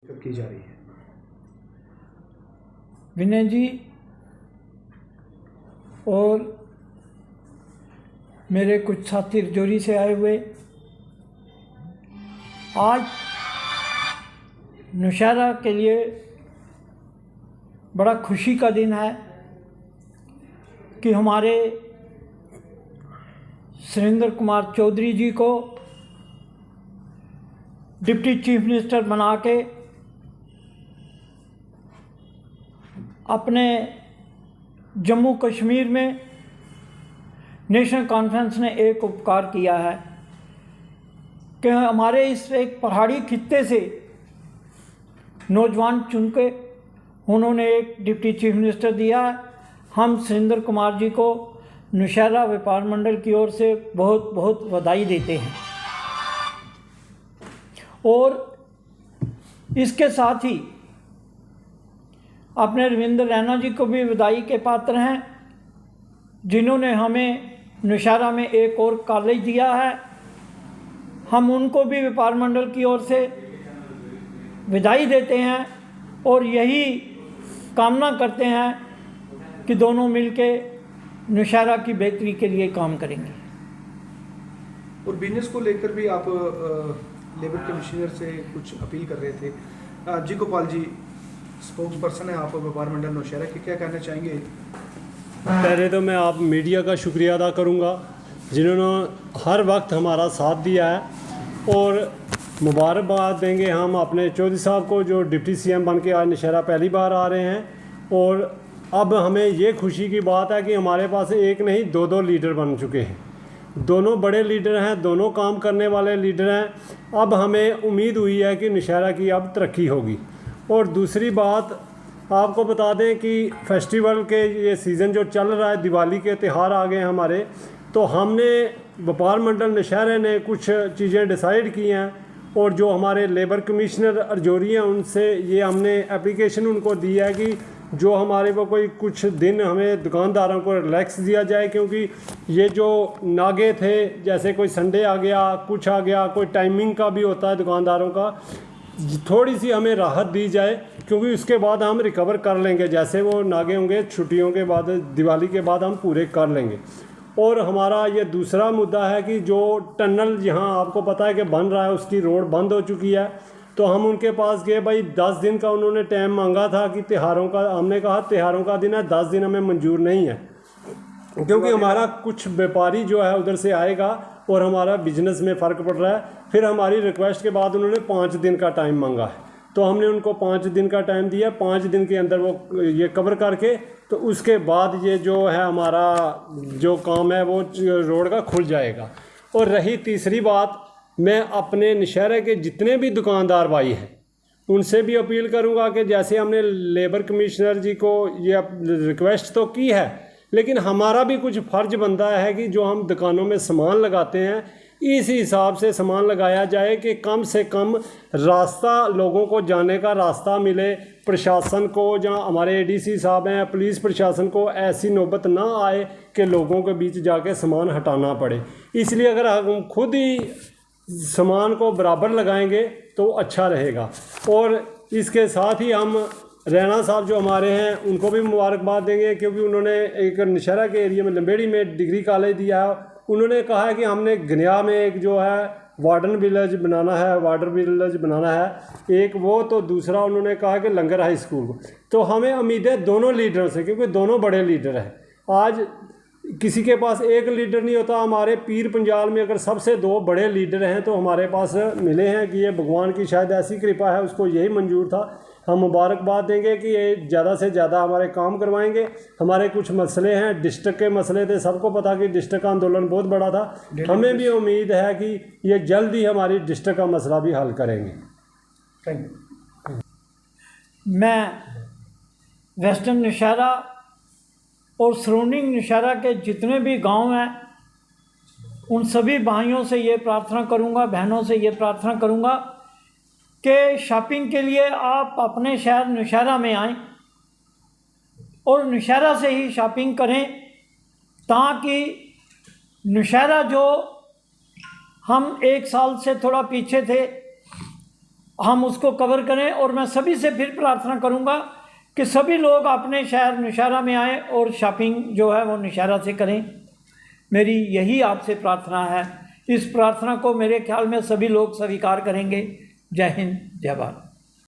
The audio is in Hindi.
की जा रही है। विनय जी और मेरे कुछ साथी रजौरी से आए हुए आज नौशहरा के लिए बड़ा खुशी का दिन है कि हमारे सुरेंद्र कुमार चौधरी जी को डिप्टी चीफ मिनिस्टर बना के अपने जम्मू कश्मीर में नेशनल कॉन्फ्रेंस ने एक उपकार किया है कि हमारे इस एक पहाड़ी खित्ते से नौजवान चुन के उन्होंने एक डिप्टी चीफ मिनिस्टर दिया है। हम सुरेंद्र कुमार जी को नौशहरा व्यापार मंडल की ओर से बहुत बहुत बधाई देते हैं और इसके साथ ही अपने रविंद्र रैना जी को भी बधाई के पात्र हैं जिन्होंने हमें नौशहरा में एक और कॉलेज दिया है। हम उनको भी व्यापार मंडल की ओर से बधाई देते हैं और यही कामना करते हैं कि दोनों मिलके नौशहरा की बेहतरी के लिए काम करेंगे। और बिजनेस को लेकर भी आप लेबर कमिश्नर से कुछ अपील कर रहे थे। जी गोपाल जी, स्पोक्स पर्सन है आप व्यापार मंडल नौशहरा के, क्या कहना चाहेंगे? पहले तो मैं आप मीडिया का शुक्रिया अदा करूंगा जिन्होंने हर वक्त हमारा साथ दिया है और मुबारकबाद देंगे हम अपने चौधरी साहब को जो डिप्टी सीएम बन के आज नौशहरा पहली बार आ रहे हैं। और अब हमें ये खुशी की बात है कि हमारे पास एक नहीं दो लीडर बन चुके हैं। दोनों बड़े लीडर हैं, दोनों काम करने वाले लीडर हैं। अब हमें उम्मीद हुई है कि नौशहरा की अब तरक्की होगी। और दूसरी बात आपको बता दें कि फेस्टिवल के ये सीज़न जो चल रहा है, दिवाली के त्यौहार आ गए हैं हमारे, तो हमने व्यापार मंडल नौशहरा ने कुछ चीज़ें डिसाइड की हैं और जो हमारे लेबर कमिश्नर रजौरी हैं उनसे ये हमने एप्लीकेशन उनको दी है कि जो हमारे को कोई कुछ दिन हमें दुकानदारों को रिलैक्स दिया जाए, क्योंकि ये जो नागे थे जैसे कोई संडे आ गया, कुछ आ गया, कोई टाइमिंग का भी होता है दुकानदारों का, थोड़ी सी हमें राहत दी जाए क्योंकि उसके बाद हम रिकवर कर लेंगे। जैसे वो नागे होंगे छुट्टियों के बाद, दिवाली के बाद हम पूरे कर लेंगे। और हमारा ये दूसरा मुद्दा है कि जो टनल यहाँ आपको पता है कि बन रहा है, उसकी रोड बंद हो चुकी है। तो हम उनके पास गए, भाई 10 दिन का उन्होंने टाइम मांगा था कि त्योहारों का, हमने कहा त्योहारों का दिन है, 10 दिन हमें मंजूर नहीं है क्योंकि हमारा कुछ व्यापारी जो है उधर से आएगा और हमारा बिजनेस में फ़र्क पड़ रहा है। फिर हमारी रिक्वेस्ट के बाद उन्होंने 5 दिन का टाइम मांगा है, तो हमने उनको 5 दिन का टाइम दिया। 5 दिन के अंदर वो ये कवर करके तो उसके बाद ये जो है हमारा जो काम है वो रोड का खुल जाएगा। और रही तीसरी बात, मैं अपने नौशहरा के जितने भी दुकानदार भाई हैं उनसे भी अपील करूंगा कि जैसे हमने लेबर कमिश्नर जी को ये रिक्वेस्ट तो की है, लेकिन हमारा भी कुछ फ़र्ज बनता है कि जो हम दुकानों में सामान लगाते हैं इस हिसाब से सामान लगाया जाए कि कम से कम रास्ता, लोगों को जाने का रास्ता मिले। प्रशासन को, जहाँ हमारे एडीसी साहब हैं, पुलिस प्रशासन को ऐसी नौबत ना आए कि लोगों के बीच जाके सामान हटाना पड़े। इसलिए अगर हम खुद ही सामान को बराबर लगाएंगे तो अच्छा रहेगा। और इसके साथ ही हम रैना साहब जो हमारे हैं उनको भी मुबारकबाद देंगे क्योंकि उन्होंने एक नौशहरा के एरिया में लंबेड़ी में डिग्री कॉलेज दिया है। उन्होंने कहा है कि हमने गनिया में एक जो है वार्डन विलेज बनाना है, वाटर विलेज बनाना है एक वो, तो दूसरा उन्होंने कहा कि लंगर हाई स्कूल को। तो हमें उम्मीद है दोनों लीडरों से, क्योंकि दोनों बड़े लीडर हैं। आज किसी के पास एक लीडर नहीं होता, हमारे पीर पंजाल में अगर सबसे 2 बड़े लीडर हैं तो हमारे पास मिले हैं कि ये भगवान की शायद ऐसी कृपा है, उसको यही मंजूर था। हम मुबारकबाद देंगे कि ये ज़्यादा से ज़्यादा हमारे काम करवाएंगे। हमारे कुछ मसले हैं, डिस्ट्रिक्ट के मसले थे, सबको पता कि डिस्ट्रिक्ट का आंदोलन बहुत बड़ा था। हमें भी उम्मीद है कि ये जल्द ही हमारी डिस्ट्रिक्ट का मसला भी हल करेंगे। Thank you. मैं वेस्टर्न नौशहरा और सराउंडिंग नौशहरा के जितने भी गांव हैं उन सभी भाइयों से ये प्रार्थना करूंगा, बहनों से ये प्रार्थना करूंगा कि शॉपिंग के लिए आप अपने शहर नौशहरा में आएं और नौशहरा से ही शॉपिंग करें, ताकि नौशहरा जो हम 1 साल से थोड़ा पीछे थे हम उसको कवर करें। और मैं सभी से फिर प्रार्थना करूंगा कि सभी लोग अपने शहर नौशहरा में आएँ और शॉपिंग जो है वो नौशहरा से करें। मेरी यही आपसे प्रार्थना है। इस प्रार्थना को मेरे ख्याल में सभी लोग स्वीकार करेंगे। जय हिंद, जय भारत।